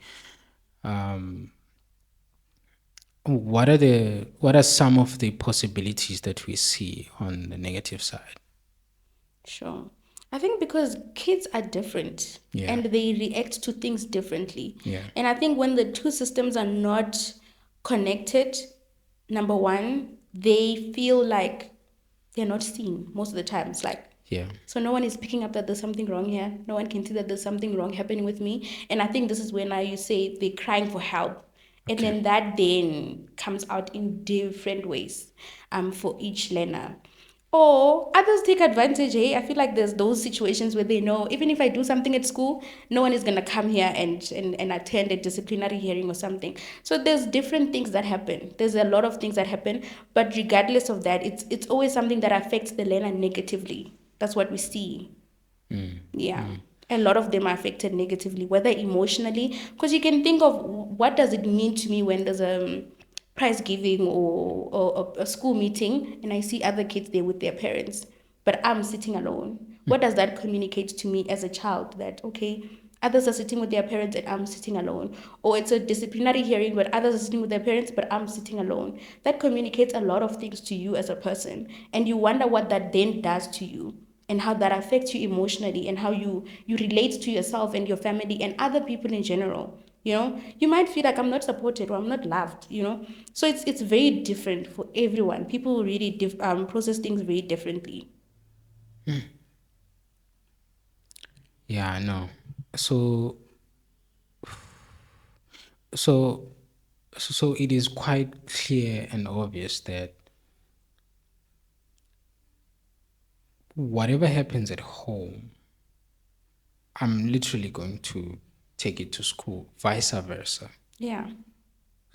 What are some of the possibilities that we see on the negative side? Sure. I think because kids are different and they react to things differently. Yeah. And I think when the two systems are not connected, number one, they feel like they're not seen most of the time. It's like, so no one is picking up that there's something wrong here. No one can see that there's something wrong happening with me. And I think this is when now you say they're crying for help. And then that then comes out in different ways for each learner. Or others take advantage. Hey, I feel like there's those situations where they know even if I do something at school, no one is gonna come here and attend a disciplinary hearing or something. So there's different things that happen. There's a lot of things that happen, but regardless of that, it's always something that affects the learner negatively. That's what we see. A lot of them are affected negatively, whether emotionally, because you can think of what does it mean to me when there's prize giving or a school meeting and I see other kids there with their parents, but I'm sitting alone. What does that communicate to me as a child? That, okay, others are sitting with their parents and I'm sitting alone. Or it's a disciplinary hearing where others are sitting with their parents, but I'm sitting alone. That communicates a lot of things to you as a person. And you wonder what that then does to you and how that affects you emotionally and how you relate to yourself and your family and other people in general. You might feel like I'm not supported or I'm not loved. So it's very different for everyone. People really process things very differently. Yeah, I know. So so so it is quite clear and obvious that whatever happens at home, I'm literally going to take it to school, vice versa. Yeah.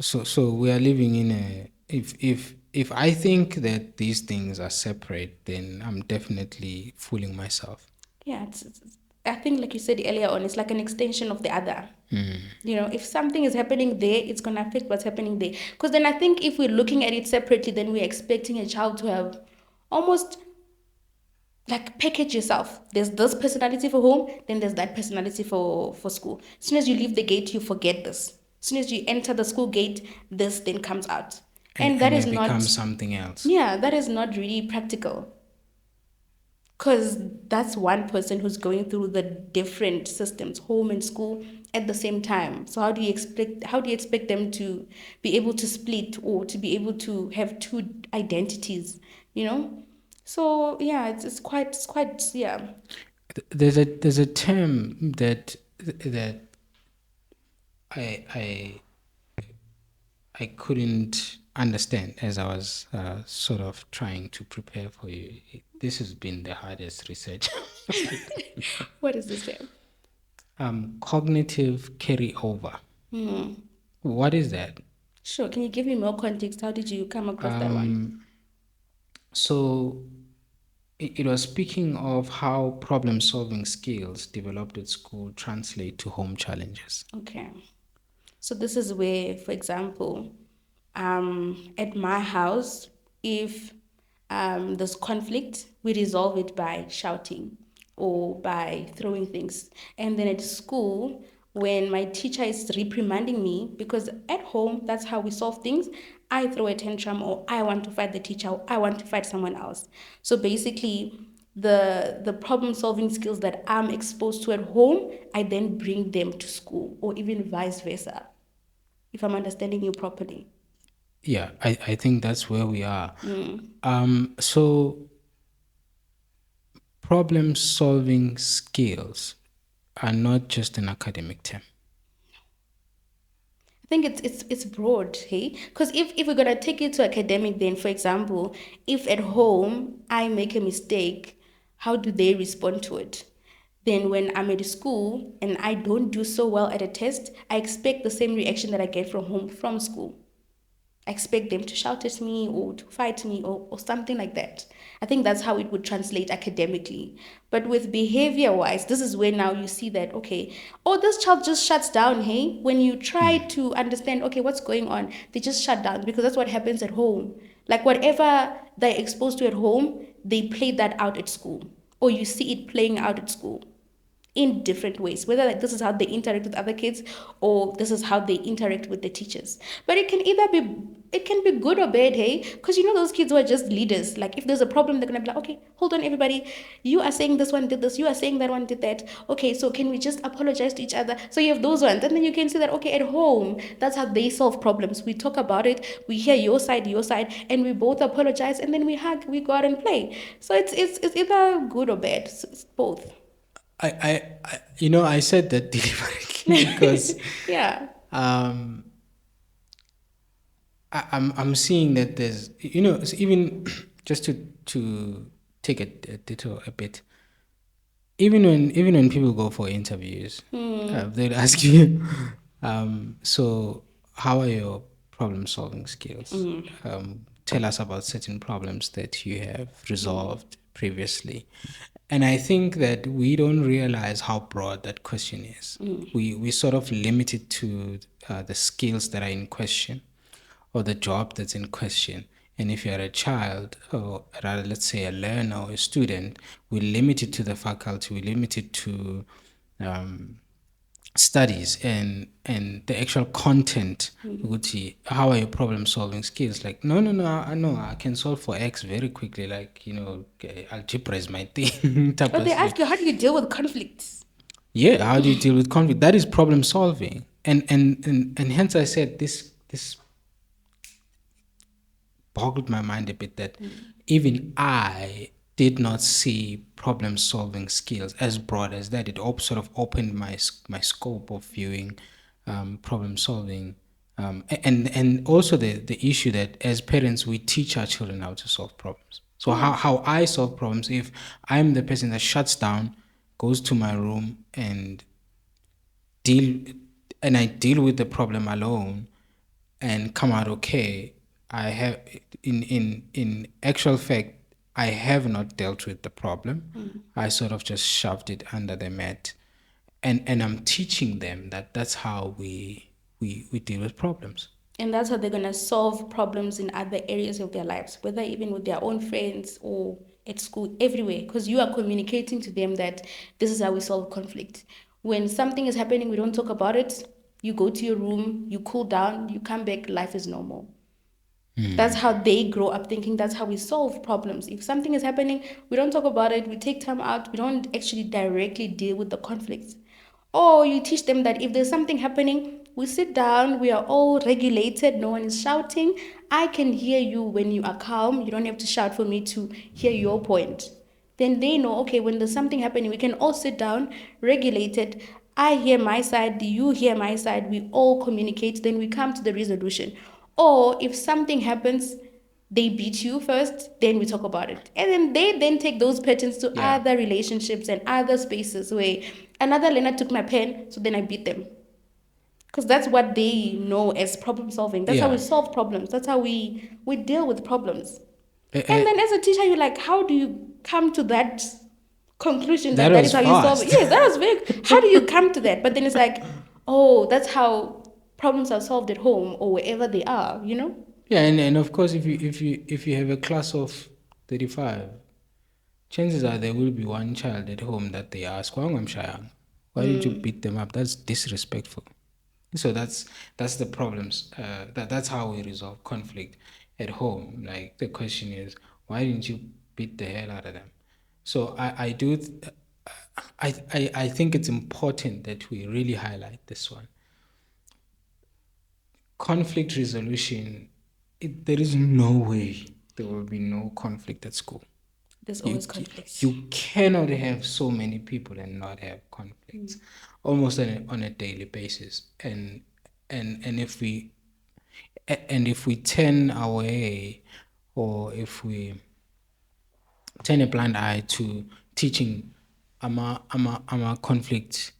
So we are living in a, if I think that these things are separate, then I'm definitely fooling myself. Yeah, I think, like you said earlier on, it's like an extension of the other. If something is happening there, it's going to affect what's happening there. Because then I think if we're looking at it separately, then we're expecting a child to have almost like package yourself. There's this personality for home, then there's that personality for school. As soon as you leave the gate, you forget this. As soon as you enter the school gate, this then comes out. And that And is it not, becomes something else. yeah, that is not really practical. Because that's one person who's going through the different systems, home and school, at the same time. So how do you expect them to be able to split or to be able to have two identities, you know? So yeah, it's quite yeah. There's a term that I I I couldn't understand as I was sort of trying to prepare for you. This has been the hardest research. What is this term? Cognitive carryover. What is that? Sure. Can you give me more context? How did you come across that one? So it was speaking of how problem solving skills developed at school translate to home challenges. Okay. So this is where, for example, at my house, if there's conflict, we resolve it by shouting or by throwing things. And then at school, when my teacher is reprimanding me, because at home, that's how we solve things, I throw a tantrum or I want to fight the teacher or I want to fight someone else. So basically, the problem solving skills that I'm exposed to at home, I then bring them to school or even vice versa, if I'm understanding you properly. Yeah, I think that's where we are. So problem solving skills are not just an academic term. I think it's broad, hey? Because if we're gonna take it to academic, then for example, if at home I make a mistake, how do they respond to it? Then when I'm at school and I don't do so well at a test, I expect the same reaction that I get from home from school. I expect them to shout at me or to fight me or something like that. I think that's how it would translate academically. But with behavior wise, this is where now you see that, okay, oh, this child just shuts down, hey? When you try to understand, okay, what's going on, they just shut down because that's what happens at home. Like whatever they're exposed to at home, they play that out at school, or you see it playing out at school in different ways, whether like this is how they interact with other kids or this is how they interact with the teachers. But it can be good or bad, hey, because those kids who are just leaders, like if there's a problem they're gonna be like, okay, hold on everybody, you are saying this one did this, you are saying that one did that, okay, so can we just apologize to each other? So you have those ones, and then you can see that, okay, at home, that's how they solve problems. We talk about it, we hear your side, and we both apologize, and then we hug, we go out and play. So it's either good or bad. It's both. I said that deliberately because Yeah. I'm seeing that there's so even just to take a detour a bit. Even when people go for interviews, they'll ask you, so how are your problem solving skills? Tell us about certain problems that you have resolved previously. And I think that we don't realize how broad that question is. We sort of limit it to the skills that are in question. or the job that's in question. And if you're a child, or rather, let's say a learner or a student, we limit it to the faculty, we limit it to um, studies and the actual content. Ukuthi, how are your problem solving skills? Like, no, I know I can solve for X very quickly. Like, algebra is my thing. type But of they thing. ask you, how do you deal with conflicts? Yeah, how do you deal with conflict? That is problem solving. And hence I said this boggled my mind a bit that even I did not see problem solving skills as broad as that. It sort of opened my scope of viewing problem solving. And also the issue that as parents we teach our children how to solve problems. So how I solve problems, if I'm the person that shuts down, goes to my room deal I deal with the problem alone and come out okay, I have in actual fact I have not dealt with the problem. I sort of just shoved it under the mat, and I'm teaching them that that's how we deal with problems. And that's how they're going to solve problems in other areas of their lives, whether even with their own friends or at school, everywhere. Because you are communicating to them that this is how we solve conflict. When something is happening, we don't talk about it. You go to your room, you cool down, you come back, life is normal. That's how they grow up thinking. That's how we solve problems. If something is happening, we don't talk about it. We take time out. We don't actually directly deal with the conflicts. Or you teach them that if there's something happening, we sit down. We are all regulated. No one is shouting. I can hear you when you are calm. You don't have to shout for me to hear your point. Then they know, okay, when there's something happening, we can all sit down, regulated. I hear my side, you hear my side, we all communicate, then we come to the resolution. Or if something happens, they beat you first, then we talk about it. And then they then take those patterns to Yeah. other relationships and other spaces where another learner took my pen, so then I beat them. Because that's what they know as problem solving. That's how we Yeah. solve problems. That's how we deal with problems. Eh, And eh, then as a teacher, you're like, how do you come to that conclusion that that that is was how you solve it? fast. Yes, that was very. How do you come to that? But then it's like, oh, that's how problems are solved at home or wherever they are. You know? Yeah, and of course if you have a class of 35, chances are there will be one child at home that they ask, why did you beat them up? That's disrespectful. So that's the problems. That's how we resolve conflict at home. Like the question is, why didn't you beat the hell out of them? So I think it's important that we really highlight this one. Conflict resolution. There is no way there will be no conflict at school. There's You always conflicts. you cannot have so many people and not have conflicts, almost on a daily basis. And if we turn away, or if we turn a blind eye to teaching ama conflict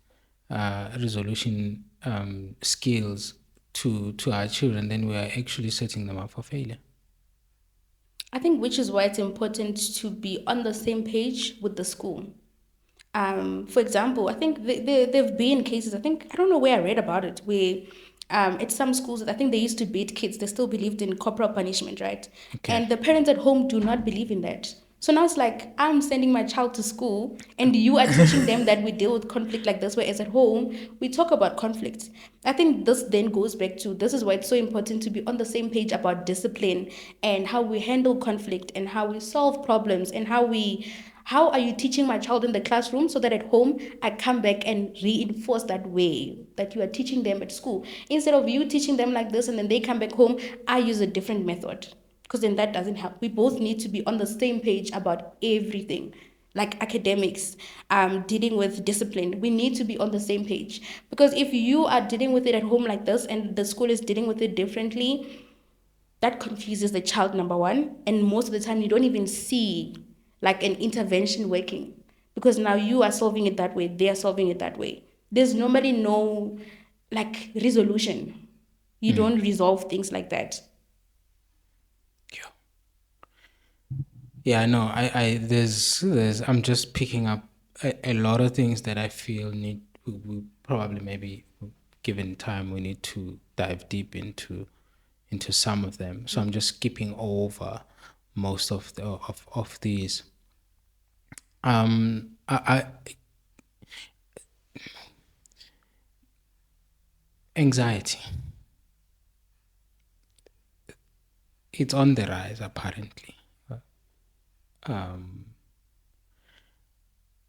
resolution skills to our children, then we are actually setting them up for failure. I think which is why it's important to be on the same page with the school. For example, I think there have been cases, I don't know where I read about it, where at some schools, I think they used to beat kids. They still believed in corporal punishment, right? Okay. And the parents at home do not believe in that. So now it's like, I'm sending my child to school and you are teaching them that we deal with conflict like this, whereas at home, we talk about conflict. I think this then goes back to, this is why it's so important to be on the same page about discipline and how we handle conflict and how we solve problems and how are you teaching my child in the classroom so that at home I come back and reinforce that way that you are teaching them at school? Instead of you teaching them like this and then they come back home, I use a different method. Because then that doesn't help. We both need to be on the same page about everything. Like academics, dealing with discipline. We need to be on the same page. Because if you are dealing with it at home like this and the school is dealing with it differently, that confuses the child, number one, and most of the time you don't even see like an intervention working because now you are solving it that way, they are solving it that way. There's normally no like resolution. You don't resolve things like that. Yeah. Yeah, no, there's I'm just picking up a lot of things that I feel we probably, maybe given time, we need to dive deep into into some of them. So I'm just skipping over most of of these. I anxiety. It's on the rise apparently.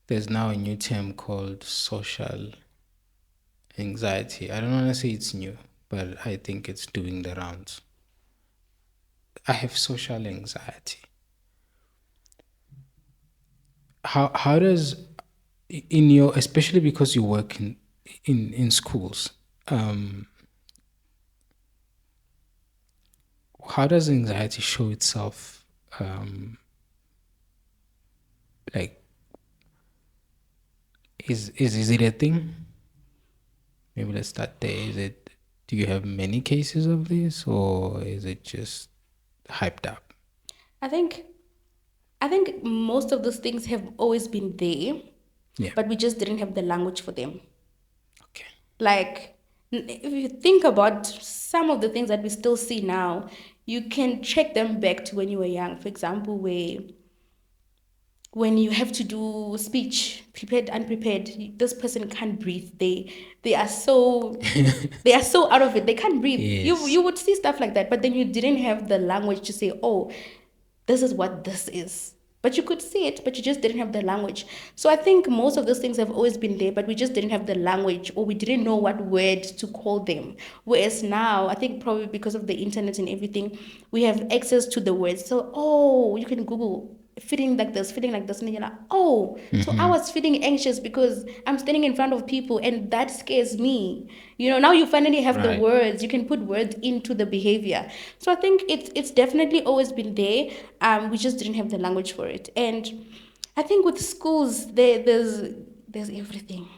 There's now a new term called social anxiety. I don't want to say it's new, but I think it's doing the rounds. I have social anxiety. How does in your, especially because you work in schools, how does anxiety show itself? Like, is it a thing? Maybe let's start there. Is it, do you have many cases of this, or is it just hyped up? I think most of those things have always been there, Yeah. but we just didn't have the language for them. Okay. Like, if you think about some of the things that we still see now, you can check them back to when you were young. For example, where when you have to do speech, prepared, unprepared, this person can't breathe. They are so they are so out of it. They can't breathe. Yes. You would see stuff like that, but then you didn't have the language to say, oh, this is what this is. But you could see it, but you just didn't have the language. So I think most of those things have always been there, but we just didn't have the language, or we didn't know what word to call them. Whereas now, I think probably because of the internet and everything, we have access to the words. So, oh, you can Google feeling like this, and then you're like, oh, so I was feeling anxious because I'm standing in front of people and that scares me. Now you finally have the Right. words. You can put words into the behavior. So I think it's definitely always been there. We just didn't have the language for it. And I think with schools, there's everything.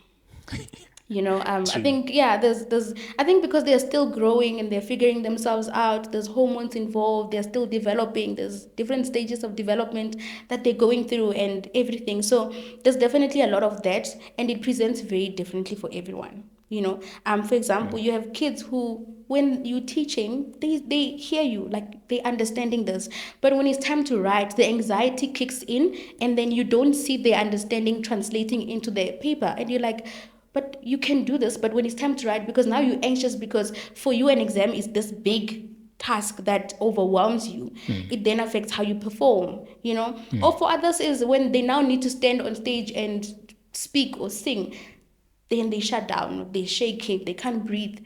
I think, yeah, there's I think because they're still growing and they're figuring themselves out, there's hormones involved, they're still developing, there's different stages of development that they're going through and everything. So there's definitely a lot of that, and it presents very differently for everyone. For example, you have kids who, when you're teaching, they hear you, like they understanding this, but when it's time to write, the anxiety kicks in, and then you don't see their understanding translating into the paper, and you're like, but you can do this. But when it's time to write, because now you're anxious, because for you an exam is this big task that overwhelms you, it then affects how you perform. Or for others is when they now need to stand on stage and speak or sing, then they shut down, they shake it, they can't breathe.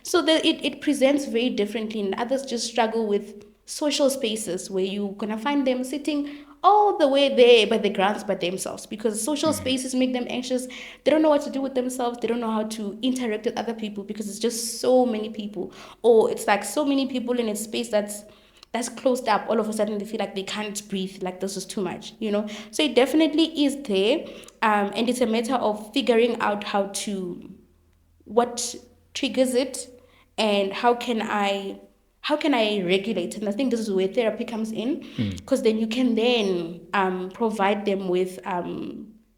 So it presents very differently, and others just struggle with social spaces where you're gonna find them sitting all the way there by the grounds by themselves, because social spaces make them anxious. They don't know what to do with themselves, they don't know how to interact with other people, because it's just so many people, or it's like so many people in a space that's closed up. All of a sudden they feel like they can't breathe, like this is too much. So it definitely is there, and it's a matter of figuring out what triggers it, and how can I regulate. And I think this is where therapy comes in, because then you can then provide them with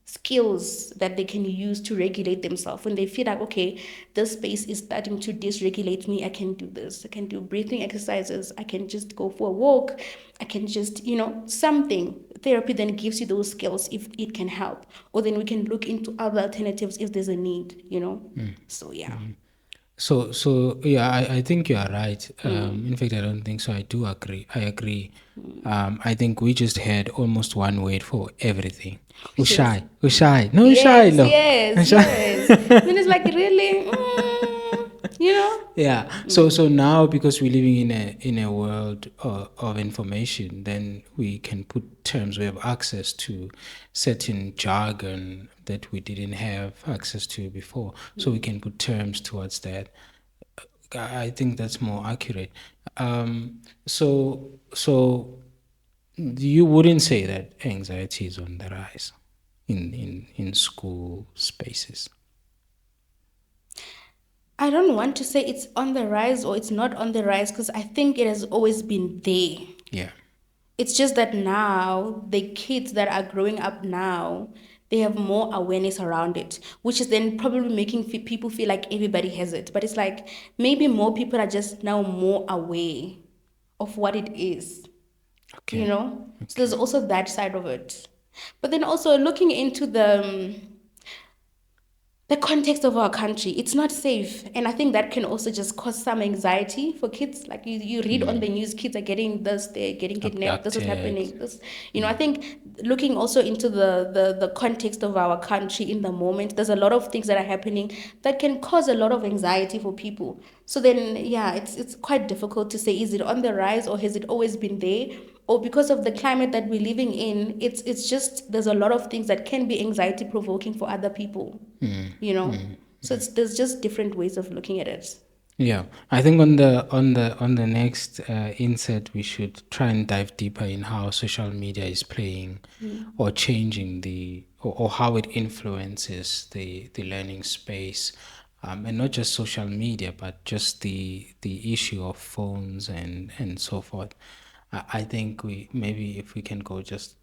skills that they can use to regulate themselves. When they feel like, okay, this space is starting to dysregulate me, I can do this. I can do breathing exercises. I can just go for a walk. I can just, something. Therapy then gives you those skills if it can help. Or then we can look into other alternatives if there's a need. So, yeah. So yeah, I think you are right. In fact, I don't think so. I do agree. I agree. I think we just had almost one word for everything. Ushai, ushai, no ushai, Yes, no. yes, Ushai. yes. Then it's like, really, Yeah. So now, because we're living in a world of information, then we can put terms. We have access to certain jargon that we didn't have access to before. So we can put terms towards that. I think that's more accurate. So you wouldn't say that anxiety is on the rise in school spaces. I don't want to say it's on the rise or it's not on the rise, because I think it has always been there. Yeah. It's just that now the kids that are growing up now, they have more awareness around it, which is then probably making people feel like everybody has it. But it's like maybe more people are just now more aware of what it is, Okay. So there's also that side of it. But then also looking into the context of our country, it's not safe, and I think that can also just cause some anxiety for kids. Like you read on the news, kids are getting this, they're getting kidnapped, this is happening, this, I think looking also into the context of our country in the moment, there's a lot of things that are happening that can cause a lot of anxiety for people. So then it's quite difficult to say, is it on the rise or has it always been there, or because of the climate that we're living in, it's just there's a lot of things that can be anxiety provoking for other people, so there's just different ways of looking at it. Yeah, I think on the next insert we should try and dive deeper in how social media is playing or changing or how it influences the learning space, and not just social media but just the issue of phones and so forth. I think we maybe if we can go just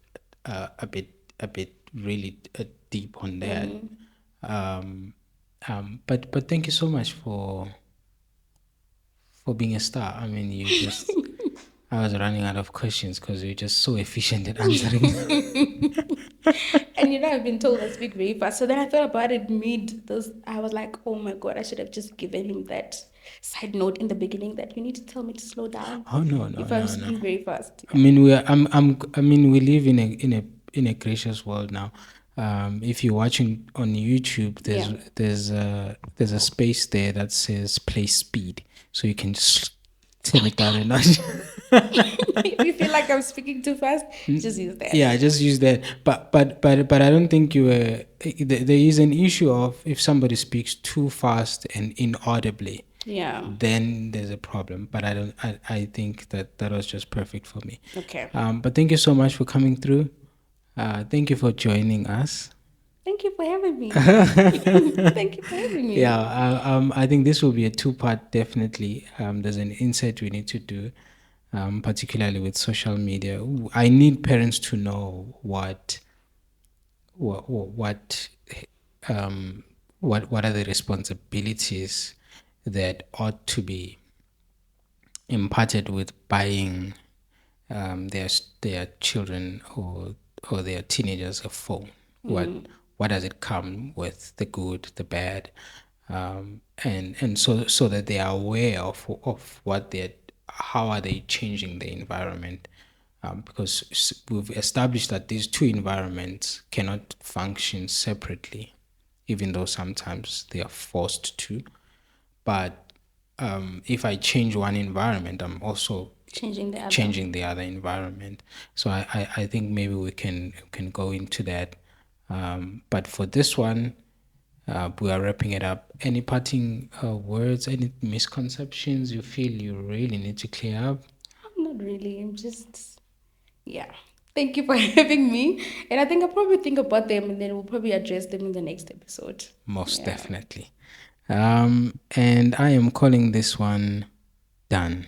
a bit really deep on that. But thank you so much for being a star. I mean, I was running out of questions because you're just so efficient at answering. And I've been told I speak very fast. So then I thought about it mid this. I was like, oh my God, I should have just given him that side note in the beginning that you need to tell me to slow down Oh no, no, if I'm no, no. speaking very fast. I mean, I mean, we live in a gracious world now. If you're watching on YouTube, there's a space there that says play speed, so you can just turn it down a notch. If you feel like I'm speaking too fast, just use that. Yeah, just use that. But I don't think you were. There is an issue of if somebody speaks too fast and inaudibly. Yeah. Then there's a problem. But I don't. I think that was just perfect for me. Okay. But thank you so much for coming through. Thank you for joining us. Thank you for having me. Thank you for having me. Yeah, I think this will be a two-part, definitely. There's an insight we need to do, particularly with social media. I need parents to know what what what are the responsibilities that ought to be imparted with buying their children or their teenagers a phone. What does it come with, the good, the bad, and so that they are aware of what they're how are they changing the environment, because we've established that these two environments cannot function separately, even though sometimes they are forced to. But if I change one environment, I'm also changing the other environment. So I think maybe we can go into that. But for this one, we are wrapping it up. Any parting words, any misconceptions you feel you really need to clear up? Not really. I'm just, yeah. Thank you for having me. And I think I'll probably think about them and then we'll probably address them in the next episode. Most definitely. And I am calling this one done.